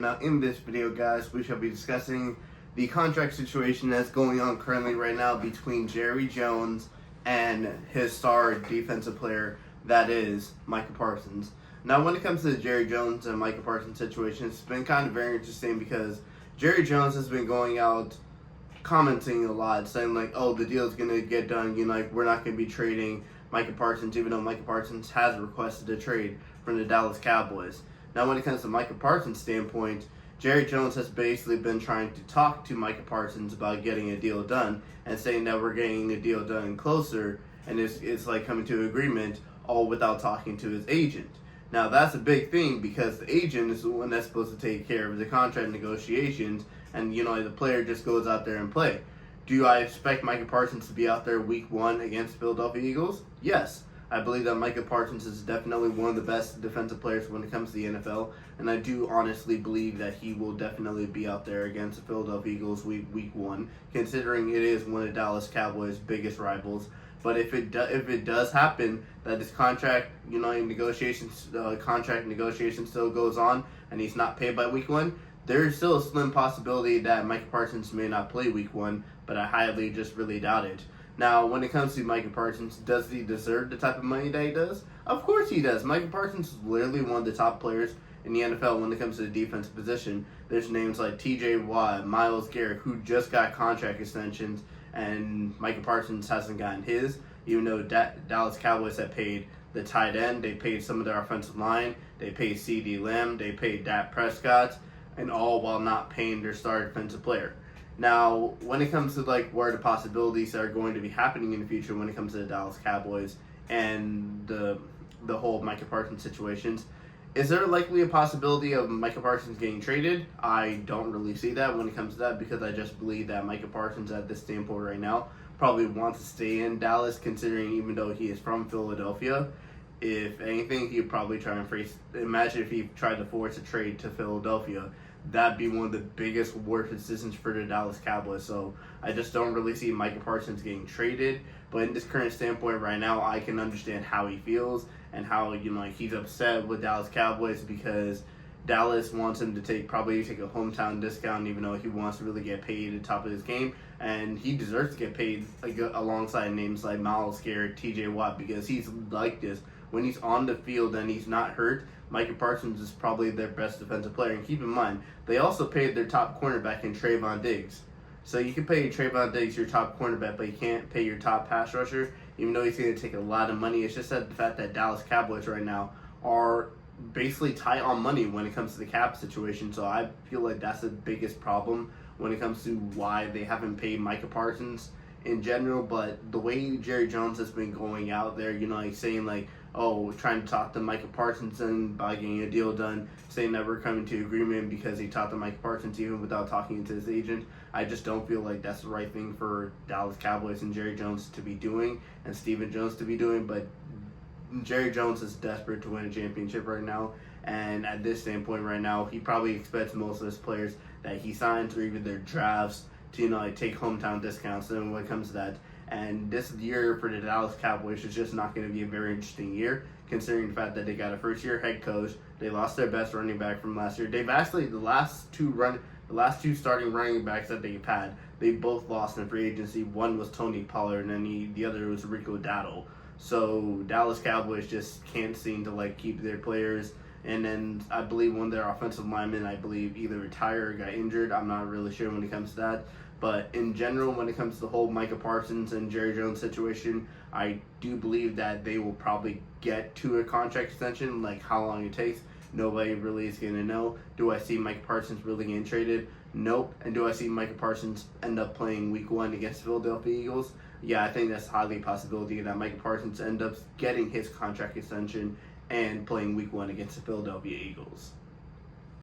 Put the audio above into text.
Now in this video, guys, we shall be discussing the contract situation that's going on currently right now between Jerry Jones and his star defensive player, that is Micah Parsons. Now when it comes to the Jerry Jones and Micah Parsons situation, it's been kind of very interesting because Jerry Jones has been going out commenting a lot, saying like, oh, the deal's going to get done, we're not going to be trading Micah Parsons, even though Micah Parsons has requested a trade from the Dallas Cowboys. Now, when it comes to Micah Parsons' standpoint, Jerry Jones has basically been trying to talk to Micah Parsons about getting a deal done and saying that we're getting a deal done closer, and it's like coming to an agreement, all without talking to his agent. Now, that's a big thing because the agent is the one that's supposed to take care of the contract negotiations, and the player just goes out there and play. Do I expect Micah Parsons to be out there week 1 against Philadelphia Eagles? Yes. I believe that Micah Parsons is definitely one of the best defensive players when it comes to the NFL, and I do honestly believe that he will definitely be out there against the Philadelphia Eagles week 1, considering it is one of Dallas Cowboys' biggest rivals. But if it does happen that this contract negotiation still goes on and he's not paid by week 1, there is still a slim possibility that Micah Parsons may not play week 1, but I highly just really doubt it. Now, when it comes to Micah Parsons, does he deserve the type of money that he does? Of course he does. Micah Parsons is literally one of the top players in the NFL when it comes to the defensive position. There's names like T.J. Watt, Myles Garrett, who just got contract extensions, and Micah Parsons hasn't gotten his, even though Dallas Cowboys have paid the tight end, they paid some of their offensive line, they paid C.D. Lamb, they paid Dak Prescott, and all while not paying their star defensive player. Now, when it comes to where the possibilities are going to be happening in the future when it comes to the Dallas Cowboys and the whole Micah Parsons situations, is there likely a possibility of Micah Parsons getting traded? I don't really see that when it comes to that because I just believe that Micah Parsons at this standpoint right now probably wants to stay in Dallas, considering even though he is from Philadelphia, if anything, he'd probably try and imagine if he tried to force a trade to Philadelphia. That'd be one of the biggest, worst decisions for the Dallas Cowboys. So I just don't really see Micah Parsons getting traded. But in this current standpoint right now, I can understand how he feels and how he's upset with Dallas Cowboys because Dallas wants him to probably take a hometown discount, even though he wants to really get paid at the top of his game, and he deserves to get paid alongside names like Myles Garrett, T.J. Watt, because he's like this. When he's on the field and he's not hurt, Micah Parsons is probably their best defensive player. And keep in mind, they also paid their top cornerback in Trayvon Diggs. So you can pay Trayvon Diggs your top cornerback, but you can't pay your top pass rusher, even though he's going to take a lot of money. It's just that the fact that Dallas Cowboys right now are basically tight on money when it comes to the cap situation. So I feel like that's the biggest problem when it comes to why they haven't paid Micah Parsons in general. But the way Jerry Jones has been going out there, saying trying to talk to Micah Parsons and by getting a deal done, saying that we're coming to agreement because he talked to Micah Parsons even without talking to his agent. I just don't feel like that's the right thing for Dallas Cowboys and Jerry Jones to be doing and Stephen Jones to be doing. But Jerry Jones is desperate to win a championship right now, and at this standpoint right now, he probably expects most of his players that he signs or even their drafts to take hometown discounts. And when it comes to that, and this year for the Dallas Cowboys is just not going to be a very interesting year, considering the fact that they got a first-year head coach. They lost their best running back from last year. They've actually the last two starting running backs that they've had, they both lost in free agency. One was Tony Pollard, and then the other was Rico Dowdle. So Dallas Cowboys just can't seem to keep their players. And then I believe one of their offensive linemen, either retired or got injured. I'm not really sure when it comes to that. But in general, when it comes to the whole Micah Parsons and Jerry Jones situation, I do believe that they will probably get to a contract extension. How long it takes, nobody really is going to know. Do I see Micah Parsons really getting traded? Nope. And do I see Micah Parsons end up playing week 1 against Philadelphia Eagles? Yeah, I think that's highly a possibility that Micah Parsons end up getting his contract extension and playing week 1 against the Philadelphia Eagles.